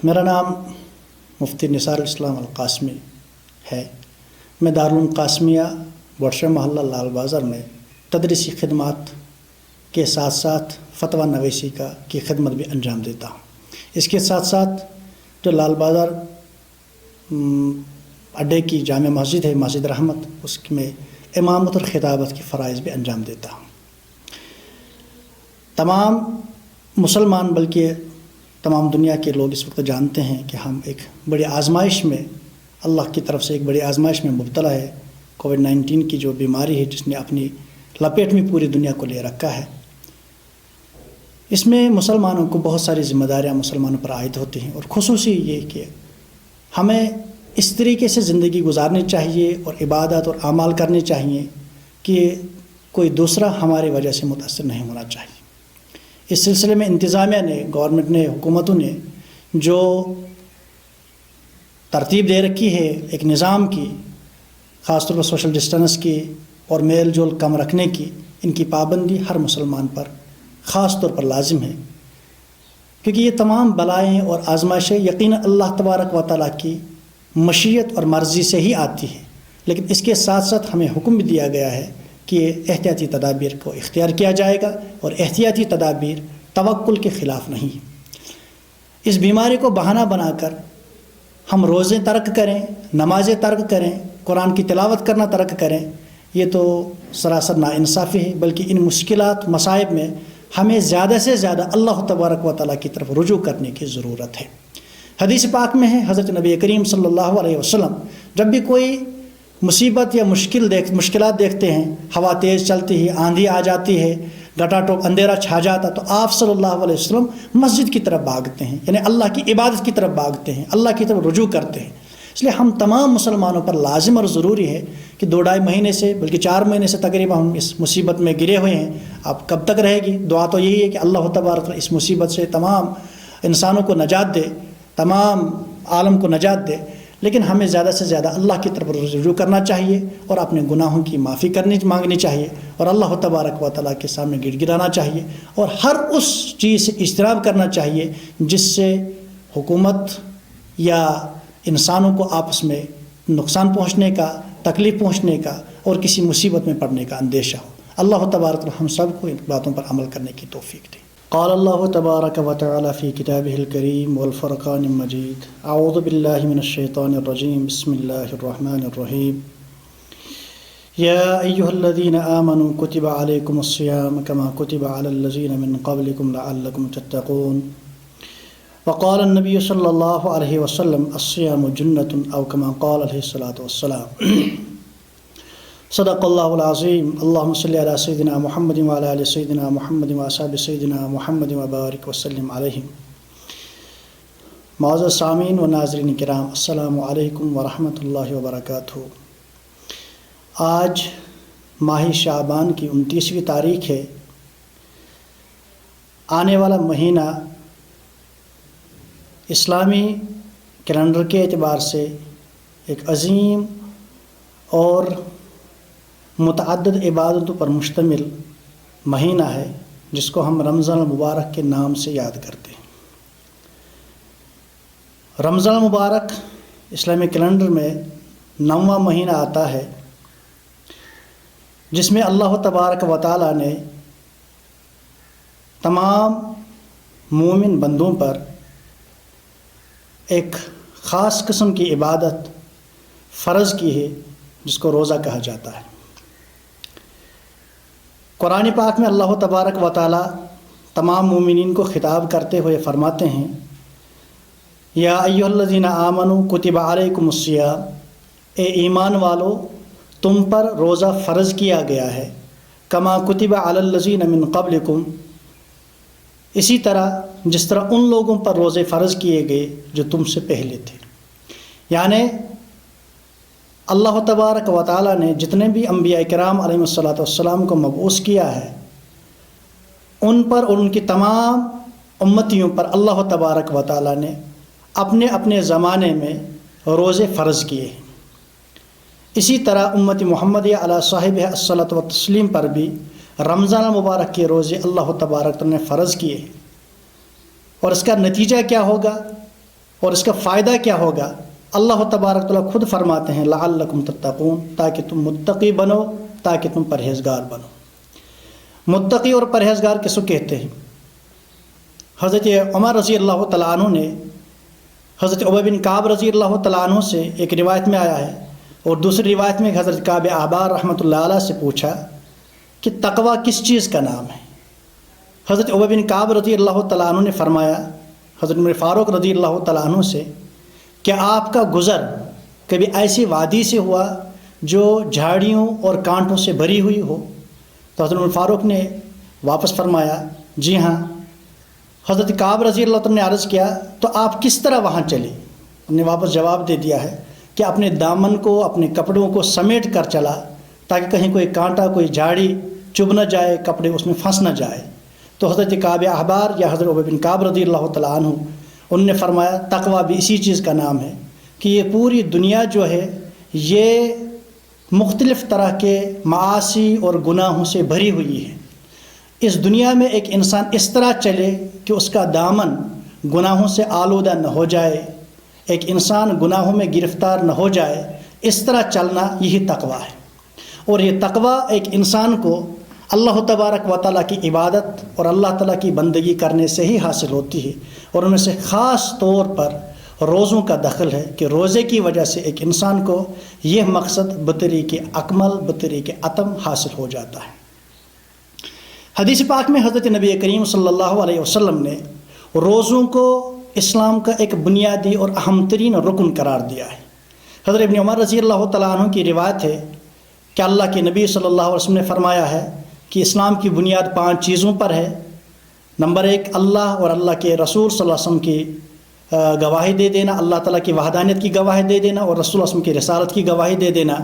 میرا نام مفتی نثار الاسلام القاسمی ہے۔ میں دارالعلوم قاسمیہ بوٹشہ محلہ لال بازار میں تدریسی خدمات کے ساتھ ساتھ فتویٰ نویسی کی خدمت بھی انجام دیتا ہوں۔ اس کے ساتھ ساتھ جو لال بازار اڈے کی جامع مسجد ہے، مسجد رحمت، اس میں امامت اور خطابت کی فرائض بھی انجام دیتا ہوں۔ تمام مسلمان بلکہ تمام دنیا کے لوگ اس وقت جانتے ہیں کہ ہم ایک بڑی آزمائش میں، اللہ کی طرف سے ایک بڑی آزمائش میں مبتلا ہے۔ کووڈ-19 کی جو بیماری ہے جس نے اپنی لپیٹ میں پوری دنیا کو لے رکھا ہے، اس میں مسلمانوں کو بہت ساری ذمہ داریاں مسلمانوں پر عائد ہوتی ہیں، اور خصوصی یہ کہ ہمیں اس طریقے سے زندگی گزارنی چاہیے اور عبادات اور اعمال کرنے چاہیے کہ کوئی دوسرا ہماری وجہ سے متاثر نہیں ہونا چاہیے۔ اس سلسلے میں انتظامیہ نے، گورنمنٹ نے، حکومتوں نے جو ترتیب دے رکھی ہے ایک نظام کی، خاص طور پر سوشل ڈسٹنس کی اور میل جول کم رکھنے کی، ان کی پابندی ہر مسلمان پر خاص طور پر لازم ہے، کیونکہ یہ تمام بلائیں اور آزمائشیں یقیناً اللہ تبارک و تعالیٰ کی مشیت اور مرضی سے ہی آتی ہے، لیکن اس کے ساتھ ساتھ ہمیں حکم بھی دیا گیا ہے کہ احتیاطی تدابیر کو اختیار کیا جائے گا، اور احتیاطی تدابیر توکل کے خلاف نہیں۔ اس بیماری کو بہانہ بنا کر ہم روزے ترک کریں، نمازیں ترک کریں، قرآن کی تلاوت کرنا ترک کریں، یہ تو سراسر ناانصافی ہے، بلکہ ان مشکلات مصائب میں ہمیں زیادہ سے زیادہ اللہ تبارک و تعالیٰ کی طرف رجوع کرنے کی ضرورت ہے۔ حدیث پاک میں ہے، حضرت نبی کریم صلی اللہ علیہ وسلم جب بھی کوئی مصیبت یا مشکلات دیکھتے ہیں، ہوا تیز چلتی ہے، آندھی آ جاتی ہے، گٹا ٹوپ اندھیرا چھا جاتا، تو آپ صلی اللہ علیہ وسلم مسجد کی طرف بھاگتے ہیں، یعنی اللہ کی عبادت کی طرف بھاگتے ہیں، اللہ کی طرف رجوع کرتے ہیں۔ اس لیے ہم تمام مسلمانوں پر لازم اور ضروری ہے کہ 2-2.5 مہینے سے بلکہ 4 مہینے سے تقریباً ہم اس مصیبت میں گرے ہوئے ہیں۔ اب کب تک رہے گی؟ دعا تو یہی ہے کہ اللہ تبارک اس مصیبت سے تمام انسانوں کو نجات دے، تمام عالم کو نجات دے، لیکن ہمیں زیادہ سے زیادہ اللہ کی طرف رجوع کرنا چاہیے اور اپنے گناہوں کی معافی مانگنی چاہیے، اور اللہ تبارک و تعالیٰ کے سامنے گڑ گڑانا چاہیے، اور ہر اس چیز سے اجتناب کرنا چاہیے جس سے حکومت یا انسانوں کو آپس میں نقصان پہنچنے کا، تکلیف پہنچنے کا اور کسی مصیبت میں پڑنے کا اندیشہ ہو۔ اللہ تبارک ہم سب کو ان باتوں پر عمل کرنے کی توفیق دے۔ قال اللہ تبارک و تعالی فی کتابہ الکریم والفرقان المجید، اعوذ باللہ من الشیطان الرجیم، بسم اللہ الرحمن الرحیم، یا ایہا الذین آمنوا کتب علیکم الصیام کما کتب علی الذین من قبلکم لعلکم تتقون، وقال النبی صلی اللہ علیہ وسلم الصیام جنۃ او کما قال علیہ الصلاۃ والسلام۔ صدق اللہ العظیم۔ اللہم صلی علی سیدنا محمد وعلی آل سیدنا محمد واصحاب سیدنا محمد وبارک وسلم علیہم۔ معزز سامعین و ناظرین کرام، السلام علیکم ورحمۃ اللہ وبرکاتہ۔ آج ماہ شعبان کی 29ویں تاریخ ہے۔ آنے والا مہینہ اسلامی کیلنڈر کے اعتبار سے ایک عظیم اور متعدد عبادتوں پر مشتمل مہینہ ہے، جس کو ہم رمضان المبارک کے نام سے یاد کرتے ہیں۔ رمضان المبارک اسلامی کیلنڈر میں 9واں مہینہ آتا ہے، جس میں اللہ تبارک و تعالیٰ نے تمام مومن بندوں پر ایک خاص قسم کی عبادت فرض کی ہے، جس کو روزہ کہا جاتا ہے۔ قرآن پاک میں اللہ تبارک و تعالیٰ تمام مومنین کو خطاب کرتے ہوئے فرماتے ہیں، یا ایھا الذین آمنوا کتب علیکم الصیام، اے ایمان والو تم پر روزہ فرض کیا گیا ہے، کما کتب علی الذین من قبلکم، اسی طرح جس طرح ان لوگوں پر روزے فرض کیے گئے جو تم سے پہلے تھے۔ یعنی اللہ تبارک و تعالیٰ نے جتنے بھی انبیاء کرام علیہ الصلاۃ والسلام کو مبعوث کیا ہے، ان پر اور ان کی تمام امتیوں پر اللہ تبارک و تعالیٰ نے اپنے اپنے زمانے میں روزے فرض کیے ہیں۔ اسی طرح امت محمد علی صاحب الصلاۃ والتسلیم پر بھی رمضان المبارک کے روزے اللہ تبارک نے فرض کیے ہیں، اور اس کا نتیجہ کیا ہوگا؟ اور اس کا فائدہ کیا ہوگا؟ اللہ تبارک تعالیٰ خود فرماتے ہیں لعلکم تتقون، تاکہ تم متقی بنو، تاکہ تم پرہیزگار بنو۔ متقی اور پرہیزگار کس کو کہتے ہیں؟ حضرت عمر رضی اللہ تعالیٰ عنہ نے حضرت ابی بن کعب رضی اللہ تعالیٰ عنہ سے ایک روایت میں آیا ہے، اور دوسری روایت میں حضرت کعب احبار رحمۃ اللہ علیہ سے پوچھا کہ تقوی کس چیز کا نام ہے؟ حضرت ابی بن کعب رضی اللہ تعالیٰ عنہ نے فرمایا حضرت عمر فاروق رضی اللہ تعالیٰ عنہ سے کہ آپ کا گزر کبھی ایسی وادی سے ہوا جو جھاڑیوں اور کانٹوں سے بھری ہوئی ہو؟ تو حضرت عمر فاروق نے واپس فرمایا جی ہاں۔ حضرت کعب رضی اللہ تعالیٰ نے عرض کیا تو آپ کس طرح وہاں چلے؟ انہوں نے واپس جواب دے دیا ہے کہ اپنے دامن کو، اپنے کپڑوں کو سمیٹ کر چلا تاکہ کہیں کوئی کانٹا، کوئی جھاڑی چبھ نہ جائے، کپڑے اس میں پھنس نہ جائے۔ تو حضرت کعب احبار یا حضرت ابی بن کعب رضی اللہ تعالیٰ عنہ انہوں نے فرمایا تقوی بھی اسی چیز کا نام ہے کہ یہ پوری دنیا جو ہے یہ مختلف طرح کے معاصی اور گناہوں سے بھری ہوئی ہے۔ اس دنیا میں ایک انسان اس طرح چلے کہ اس کا دامن گناہوں سے آلودہ نہ ہو جائے، ایک انسان گناہوں میں گرفتار نہ ہو جائے، اس طرح چلنا یہی تقوی ہے۔ اور یہ تقوی ایک انسان کو اللہ تبارک و تعالیٰ کی عبادت اور اللہ تعالیٰ کی بندگی کرنے سے ہی حاصل ہوتی ہے، اور ان میں سے خاص طور پر روزوں کا دخل ہے کہ روزے کی وجہ سے ایک انسان کو یہ مقصد بطریق اکمل، بطریق اتم حاصل ہو جاتا ہے۔ حدیث پاک میں حضرت نبی کریم صلی اللہ علیہ وسلم نے روزوں کو اسلام کا ایک بنیادی اور اہم ترین رکن قرار دیا ہے۔ حضرت ابن عمر رضی اللہ تعالیٰ عنہ کی روایت ہے کہ اللہ کے نبی صلی اللہ علیہ وسلم نے فرمایا ہے کہ اسلام کی بنیاد 5 چیزوں پر ہے۔ نمبر 1، اللہ اور اللہ کے رسول صلی اللہ علیہ وسلم کی گواہی دے دینا، اللہ تعالیٰ کی وحدانیت کی گواہی دے دینا اور رسول اللہ علیہ وسلم کی رسالت کی گواہی دے دینا،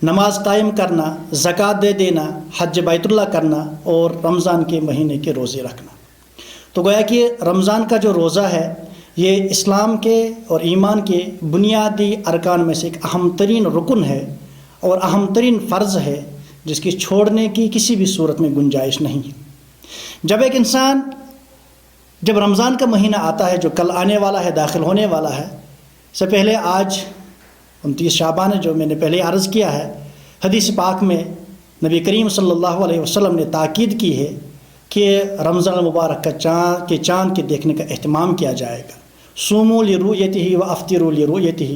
نماز قائم کرنا، زکوٰۃ دے دینا، حج بیت اللہ کرنا اور رمضان کے مہینے کے روزے رکھنا۔ تو گویا کہ رمضان کا جو روزہ ہے یہ اسلام کے اور ایمان کے بنیادی ارکان میں سے ایک اہم ترین رکن ہے اور اہم ترین فرض ہے جس کی چھوڑنے کی کسی بھی صورت میں گنجائش نہیں ہے۔ جب ایک انسان جب رمضان کا مہینہ آتا ہے جو کل آنے والا ہے، داخل ہونے والا ہے، سے پہلے آج 29 شعبان ہے جو میں نے پہلے عرض کیا ہے، حدیث پاک میں نبی کریم صلی اللہ علیہ وسلم نے تاکید کی ہے کہ رمضان المبارک کا چاند کے دیکھنے کا اہتمام کیا جائے گا۔ صوموا لرؤیتہ وافطروا لرؤیتہ،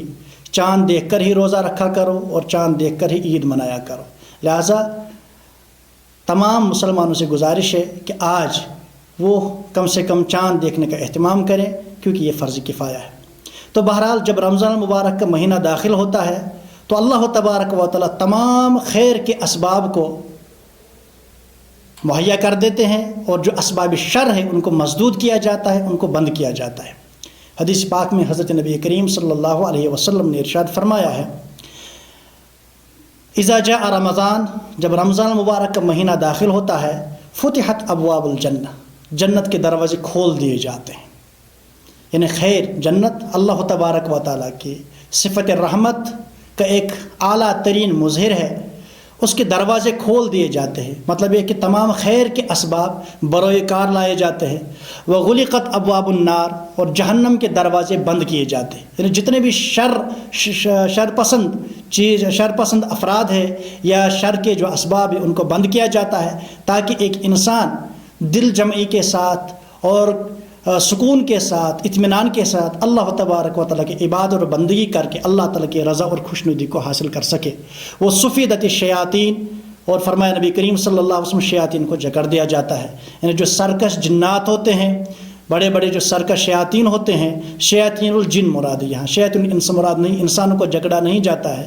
چاند دیکھ کر ہی روزہ رکھا کرو اور چاند دیکھ کر ہی عید منایا کرو۔ لہٰذا تمام مسلمانوں سے گزارش ہے کہ آج وہ کم سے کم چاند دیکھنے کا اہتمام کریں کیونکہ یہ فرض کفایہ ہے۔ تو بہرحال جب رمضان المبارک کا مہینہ داخل ہوتا ہے تو اللہ تبارک و تعالیٰ تمام خیر کے اسباب کو مہیا کر دیتے ہیں، اور جو اسباب شر ہیں ان کو مسدود کیا جاتا ہے، ان کو بند کیا جاتا ہے۔ حدیث پاک میں حضرت نبی کریم صلی اللہ علیہ وسلم نے ارشاد فرمایا ہے اذا جاء رمضان، جب رمضان المبارک کا مہینہ داخل ہوتا ہے، فتحت ابواب الجنہ، جنت کے دروازے کھول دیے جاتے ہیں۔ یعنی خیر، جنت اللہ تبارک و تعالیٰ کی صفت رحمت کا ایک اعلیٰ ترین مظہر ہے، اس کے دروازے کھول دیے جاتے ہیں۔ مطلب یہ کہ تمام خیر کے اسباب بروئے کار لائے جاتے ہیں۔ وغلقت ابواب النار، اور جہنم کے دروازے بند کیے جاتے ہیں۔ یعنی جتنے بھی شر پسند افراد ہیں یا شر کے جو اسباب ہیں ان کو بند کیا جاتا ہے، تاکہ ایک انسان دل جمعی کے ساتھ اور سکون کے ساتھ، اطمینان کے ساتھ اللہ تبارک و تعالیٰ کی عبادت اور بندگی کر کے اللہ تعالیٰ کی رضا اور خوشنودی کو حاصل کر سکے۔ وہ صفیدت الشیاطین، اور فرمایا نبی کریم صلی اللہ علیہ وسلم شیاطین کو جکڑ دیا جاتا ہے۔ یعنی جو سرکش جنات ہوتے ہیں، بڑے بڑے جو سرکش شیاطین ہوتے ہیں، شیاطین الجن مراد ہے، یہاں شیاطین الانس مراد نہیں، انسانوں کو جکڑا نہیں جاتا ہے،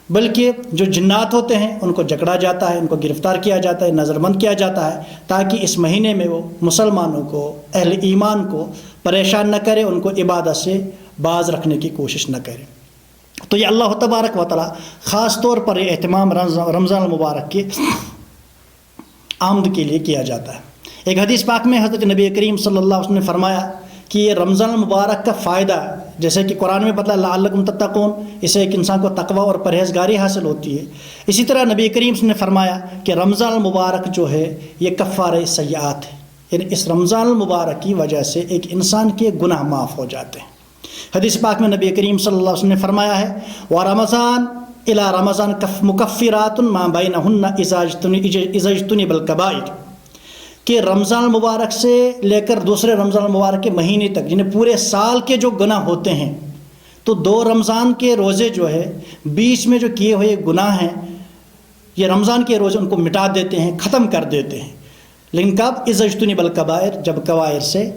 بلکہ جو جنات ہوتے ہیں ان کو جکڑا جاتا ہے، ان کو گرفتار کیا جاتا ہے، نظر بند کیا جاتا ہے، تاکہ اس مہینے میں وہ مسلمانوں کو، اہل ایمان کو پریشان نہ کرے، ان کو عبادت سے باز رکھنے کی کوشش نہ کرے۔ تو یہ اللہ تبارک و تعالیٰ خاص طور پر یہ اہتمام رمضان المبارک کی آمد کے لیے کیا جاتا ہے۔ ایک حدیث پاک میں حضرت نبی کریم صلی اللہ علیہ وسلم نے فرمایا کہ یہ رمضان المبارک کا فائدہ، جیسے کہ قرآن میں بتایا لعلکم تتقون، اسے ایک انسان کو تقوی اور پرہیزگاری حاصل ہوتی ہے، اسی طرح نبی کریم صلی اللہ علیہ وسلم نے فرمایا کہ رمضان المبارک جو ہے یہ کفارہ سیئات ہے، یعنی اس رمضان المبارک کی وجہ سے ایک انسان کے گناہ معاف ہو جاتے ہیں۔ حدیث پاک میں نبی کریم صلی اللہ علیہ وسلم نے فرمایا ہے وَرَمَضَانَ إِلَى رَمَضَانَ مُكَفِّرَاتٌ مَا بَيْنَهُنَّ إِذَا اجْتُنِبَ الْكَبَائِرُ، کہ رمضان المبارک سے لے کر دوسرے رمضان المبارک کے مہینے تک جنہیں پورے سال کے جو گناہ ہوتے ہیں، تو 2 رمضان کے روزے جو ہے بیچ میں جو کیے ہوئے گناہ ہیں یہ رمضان کے روزے ان کو مٹا دیتے ہیں، ختم کر دیتے ہیں۔ لیکن کب؟ اذا اجتنب الکبائر، جب کبائر سے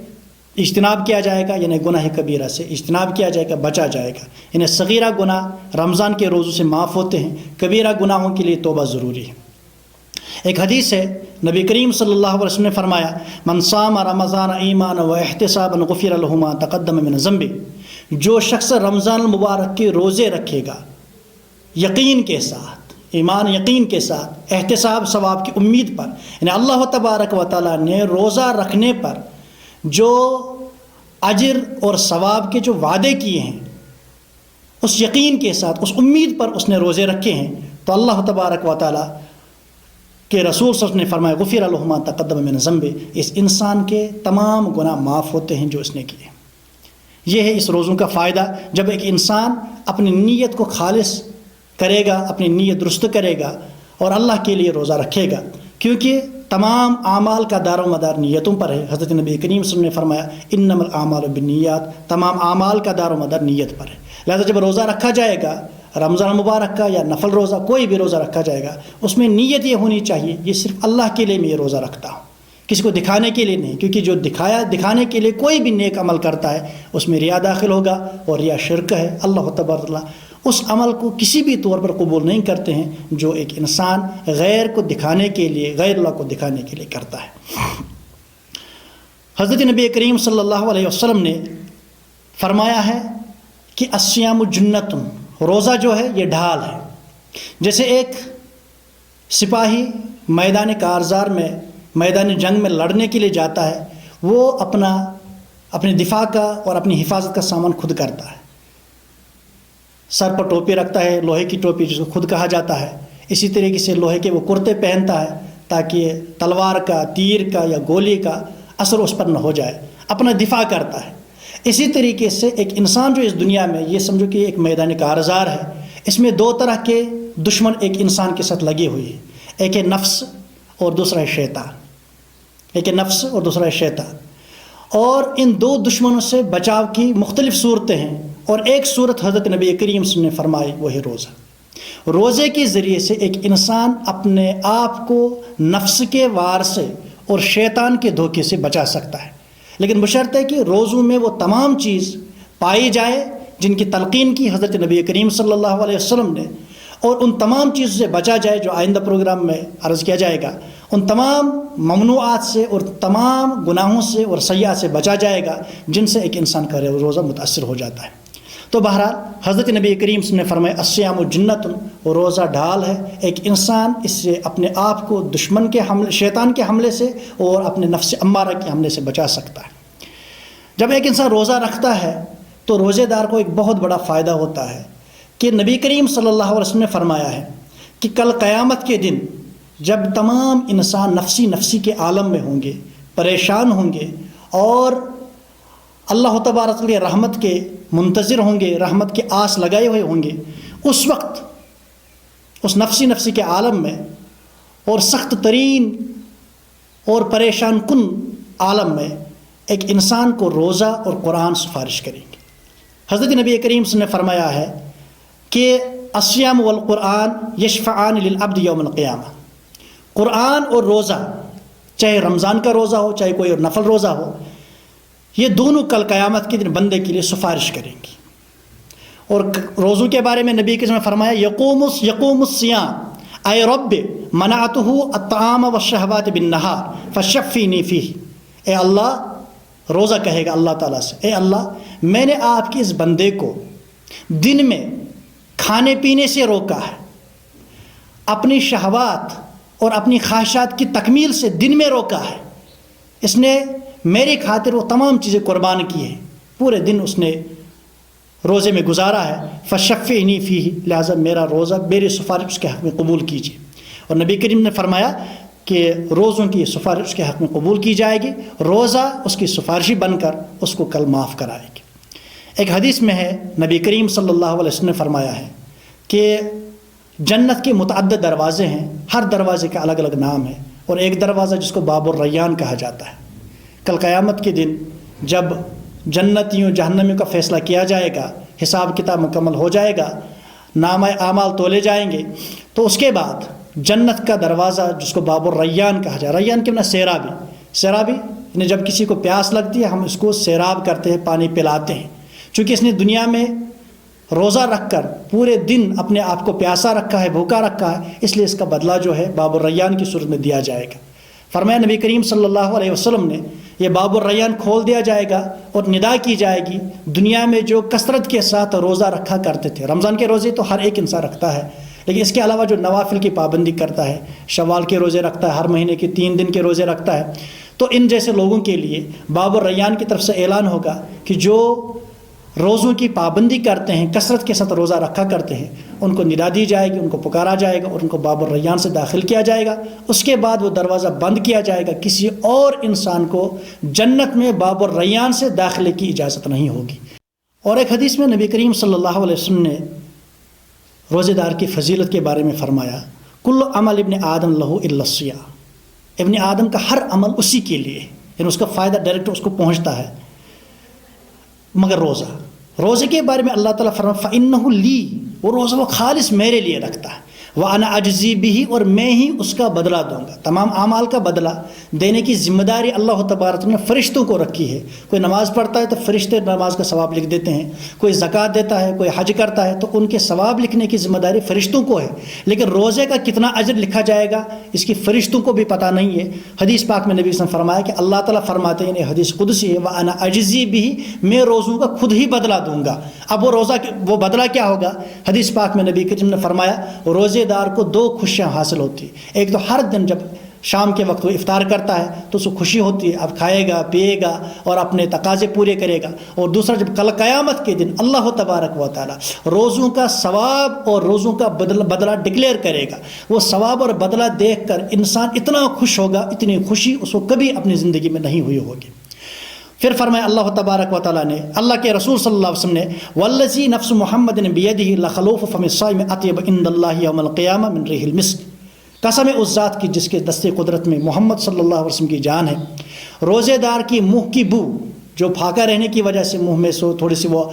اجتناب کیا جائے گا، یعنی گناہ کبیرہ سے اجتناب کیا جائے گا، بچا جائے گا۔ یعنی صغیرہ گناہ رمضان کے روزوں سے معاف ہوتے ہیں، کبیرہ گناہوں کے لیے توبہ ضروری ہے۔ ایک حدیث ہے نبی کریم صلی اللہ علیہ وسلم نے فرمایا من صام رمضان ایمانا و احتسابا غفر له ما تقدم من ذنبه، جو شخص رمضان المبارک کے روزے رکھے گا یقین کے ساتھ، ایمان یقین کے ساتھ، احتساب ثواب کی امید پر، یعنی اللہ تبارک و تعالیٰ نے روزہ رکھنے پر جو اجر اور ثواب کے جو وعدے کیے ہیں اس یقین کے ساتھ، اس امید پر اس نے روزے رکھے ہیں، تو اللہ تبارک و تعالیٰ کہ رسول صلی اللہ علیہ وسلم نے فرمایا غفر له ما تقدم من ذنبه، اس انسان کے تمام گناہ معاف ہوتے ہیں جو اس نے کیے۔ یہ ہے اس روزوں کا فائدہ، جب ایک انسان اپنی نیت کو خالص کرے گا، اپنی نیت درست کرے گا اور اللہ کے لیے روزہ رکھے گا، کیونکہ تمام اعمال کا دار و مدار نیتوں پر ہے۔ حضرت نبی کریم صلی اللہ علیہ وسلم نے فرمایا انما الاعمال بالنیات، تمام اعمال کا دار و مدار نیت پر ہے۔ لہذا جب روزہ رکھا جائے گا، رمضان مبارک کا یا نفل روزہ، کوئی بھی روزہ رکھا جائے گا، اس میں نیت یہ ہونی چاہیے یہ صرف اللہ کے لیے میں یہ روزہ رکھتا ہوں، کسی کو دکھانے کے لیے نہیں، کیونکہ جو دکھانے کے لیے کوئی بھی نیک عمل کرتا ہے اس میں ریا داخل ہوگا، اور ریا شرک ہے۔ اللہ تبارک تعالیٰ اس عمل کو کسی بھی طور پر قبول نہیں کرتے ہیں جو ایک انسان غیر کو دکھانے کے لیے، غیر اللہ کو دکھانے کے لیے کرتا ہے۔ حضرت نبی کریم صلی اللہ علیہ وسلم نے فرمایا ہے کہ الصیام جنۃ، روزہ جو ہے یہ ڈھال ہے۔ جیسے ایک سپاہی میدان کارزار میں، میدان جنگ میں لڑنے کے لیے جاتا ہے، وہ اپنے دفاع کا اور اپنی حفاظت کا سامان خود کرتا ہے، سر پر ٹوپی رکھتا ہے، لوہے کی ٹوپی جس کو خود کہا جاتا ہے، اسی طریقے سے لوہے کے وہ کرتے پہنتا ہے تاکہ تلوار کا، تیر کا یا گولی کا اثر اس پر نہ ہو جائے، اپنا دفاع کرتا ہے۔ اسی طریقے سے ایک انسان جو اس دنیا میں، یہ سمجھو کہ ایک میدان کارزار ہے، اس میں 2 طرح کے دشمن ایک انسان کے ساتھ لگے ہوئے ہیں، ایک ہے نفس اور دوسرا ہے شیطان، ایک ہے نفس اور دوسرا ہے شیطان، اور ان 2 دشمنوں سے بچاؤ کی مختلف صورتیں ہیں، اور ایک صورت حضرت نبی کریم صلی اللہ علیہ وسلم نے فرمائی، وہ ہے روزہ۔ روزے کے ذریعے سے ایک انسان اپنے آپ کو نفس کے وار سے اور شیطان کے دھوکے سے بچا سکتا ہے، لیکن بشرط ہے کہ روزوں میں وہ تمام چیز پائی جائے جن کی تلقین کی حضرت نبی کریم صلی اللہ علیہ وسلم نے، اور ان تمام چیزوں سے بچا جائے جو آئندہ پروگرام میں عرض کیا جائے گا، ان تمام ممنوعات سے اور تمام گناہوں سے اور سیئات سے بچا جائے گا جن سے ایک انسان کا روزہ متاثر ہو جاتا ہے۔ تو بہرحال حضرت نبی کریم صلی اللہ علیہ وسلم نے فرمایا الصیام جنۃ، روزہ ڈھال ہے، ایک انسان اس سے اپنے آپ کو دشمن کے حملے، شیطان کے حملے سے اور اپنے نفس امارہ کے حملے سے بچا سکتا ہے۔ جب ایک انسان روزہ رکھتا ہے تو روزے دار کو ایک بہت بڑا فائدہ ہوتا ہے کہ نبی کریم صلی اللہ علیہ وسلم نے فرمایا ہے کہ کل قیامت کے دن جب تمام انسان نفسی کے عالم میں ہوں گے، پریشان ہوں گے اور اللہ تبارک کی رحمت کے منتظر ہوں گے، رحمت کے آس لگائے ہوئے ہوں گے، اس وقت اس نفسی کے عالم میں اور سخت ترین اور پریشان کن عالم میں ایک انسان کو روزہ اور قرآن سفارش کریں گے۔ حضرت نبی کریم صلی اللہ علیہ وسلم نے فرمایا ہے کہ الصیام والقرآن یشفعان للعبد یوم القیامہ، قرآن اور روزہ، چاہے رمضان کا روزہ ہو چاہے کوئی اور نفل روزہ ہو، یہ دونوں کل قیامت کے دن بندے کے لیے سفارش کریں گی۔ اور روزوں کے بارے میں نبی کے نے فرمایا یقوم الصیام اے رب منعتہ الطعام والشہوات بالنہار فشفینی فیہ، اے اللہ، روزہ کہے گا اللہ تعالیٰ سے، اے اللہ میں نے آپ کے اس بندے کو دن میں کھانے پینے سے روکا ہے، اپنی شہوات اور اپنی خواہشات کی تکمیل سے دن میں روکا ہے، اس نے میری خاطر وہ تمام چیزیں قربان کی ہیں، پورے دن اس نے روزے میں گزارا ہے، فشفعنی فیہ، لہذا میرا روزہ میری سفارش اس کے حق میں قبول کیجیے۔ اور نبی کریم نے فرمایا کہ روزوں کی سفارش اس کے حق میں قبول کی جائے گی، روزہ اس کی سفارشی بن کر اس کو کل معاف کرائے گی۔ ایک حدیث میں ہے نبی کریم صلی اللہ علیہ وسلم نے فرمایا ہے کہ جنت کے متعدد دروازے ہیں، ہر دروازے کا الگ الگ نام ہے، اور ایک دروازہ جس کو باب الریان کہا جاتا ہے۔ کل قیامت کے دن جب جنتیوں جہنمیوں کا فیصلہ کیا جائے گا، حساب کتاب مکمل ہو جائے گا، نامہ اعمال تولے جائیں گے، تو اس کے بعد جنت کا دروازہ جس کو باب الریان کہا جائے، ریان کے معنی سیرابی، سیرابی یعنی جب کسی کو پیاس لگتی ہے ہم اس کو سیراب کرتے ہیں، پانی پلاتے ہیں۔ چونکہ اس نے دنیا میں روزہ رکھ کر پورے دن اپنے آپ کو پیاسا رکھا ہے، بھوکا رکھا ہے، اس لیے اس کا بدلہ جو ہے باب الریان کی صورت میں دیا جائے گا۔ فرمایا نبی کریم صلی اللہ علیہ وسلم نے یہ باب الریان کھول دیا جائے گا اور ندا کی جائے گی، دنیا میں جو کثرت کے ساتھ روزہ رکھا کرتے تھے، رمضان کے روزے تو ہر ایک انسان رکھتا ہے، لیکن اس کے علاوہ جو نوافل کی پابندی کرتا ہے، شوال کے روزے رکھتا ہے، ہر مہینے کے 3 دن کے روزے رکھتا ہے، تو ان جیسے لوگوں کے لیے باب الریان کی طرف سے اعلان ہوگا کہ جو روزوں کی پابندی کرتے ہیں، کثرت کے ساتھ روزہ رکھا کرتے ہیں، ان کو ندا دی جائے گی، ان کو پکارا جائے گا اور ان کو باب الریان سے داخل کیا جائے گا۔ اس کے بعد وہ دروازہ بند کیا جائے گا، کسی اور انسان کو جنت میں باب الریان سے داخلے کی اجازت نہیں ہوگی۔ اور ایک حدیث میں نبی کریم صلی اللہ علیہ وسلم نے روزے دار کی فضیلت کے بارے میں فرمایا، کل عمل ابن آدم لہو الا الصیام، ابن آدم کا ہر عمل اسی کے لیے، یعنی اس کا فائدہ ڈائریکٹ اس کو پہنچتا ہے مگر روزہ۔ روزے کے بارے میں اللہ تعالیٰ فرماتا فَإِنَّهُ لِي، وہ روزہ وہ خالص میرے لیے رکھتا ہے، وَأَنَا أَجْزِي بِهِ، اور میں ہی اس کا بدلہ دوں گا۔ تمام اعمال کا بدلہ دینے کی ذمہ داری اللہ تبارک نے فرشتوں کو رکھی ہے۔ کوئی نماز پڑھتا ہے تو فرشتے نماز کا ثواب لکھ دیتے ہیں، کوئی زکوٰۃ دیتا ہے، کوئی حج کرتا ہے تو ان کے ثواب لکھنے کی ذمہ داری فرشتوں کو ہے، لیکن روزے کا کتنا اجر لکھا جائے گا اس کی فرشتوں کو بھی پتہ نہیں ہے۔ حدیث پاک میں نبی صلی اللہ علیہ وسلم فرمایا کہ اللہ تعالیٰ فرماتے ہیں، یعنی حدیث قدسی ہے، وَأَنَا أَجْزِي بِهِ، میں روزوں کا خود ہی بدلہ دوں گا۔ اب وہ روزہ وہ بدلہ کیا ہوگا؟ حدیث پاک میں نبی کریم نے فرمایا روزے دار کو 2 خوشیاں حاصل ہوتی ہیں۔ ایک تو ہر دن جب شام کے وقت وہ افطار کرتا ہے تو اس کو خوشی ہوتی ہے، اب کھائے گا، پیے گا اور اپنے تقاضے پورے کرے گا۔ اور دوسرا جب کل قیامت کے دن اللہ تبارک و تعالی روزوں کا ثواب اور روزوں کا بدلہ ڈکلیئر کرے گا، وہ ثواب اور بدلہ دیکھ کر انسان اتنا خوش ہوگا، اتنی خوشی اس کو کبھی اپنی زندگی میں نہیں ہوئی ہوگی۔ پھر فرمایا اللہ تبارک و تعالیٰ نے، اللہ کے رسول صلی اللہ علیہ وسلم نے، والذی نفس محمد بیدہ لخلوف فم الصائم اطیب عند اللہ یوم القیامہ من ریح المسک، قسم اس ذات کی جس کے دست قدرت میں محمد صلی اللہ علیہ وسلم کی جان ہے، روزے دار کی منہ کی بو، جو پھاکا رہنے کی وجہ سے منہ میں تھوڑی سی وہ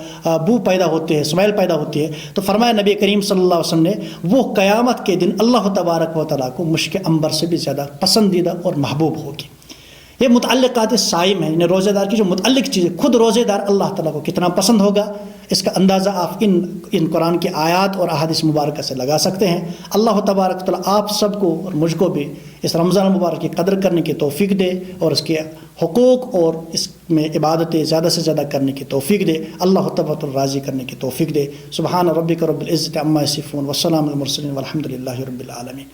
بو پیدا ہوتی ہے، اسمیل پیدا ہوتی ہے، تو فرمایا نبی کریم صلی اللہ علیہ وسلم نے وہ قیامت کے دن اللہ تبارک و تعالیٰ کو مشک عنبر سے بھی زیادہ پسندیدہ اور محبوب ہوگی۔ یہ متعلقات صائم ہیں، یعنی روزہ دار کی جو متعلق چیزیں، خود روزے دار اللہ تعالیٰ کو کتنا پسند ہوگا اس کا اندازہ آپ ان قرآن کی آیات اور احادیث مبارکہ سے لگا سکتے ہیں۔ اللہ تبارک تعالیٰ آپ سب کو اور مجھ کو بھی اس رمضان مبارک کی قدر کرنے کی توفیق دے اور اس کے حقوق اور اس میں عبادتیں زیادہ سے زیادہ کرنے کی توفیق دے، اللہ تبارک راضی کرنے کی توفیق دے۔ سبحان ربک رب العزت عما یصفون والسلام علی المرسلین والحمد للہ رب العالمین۔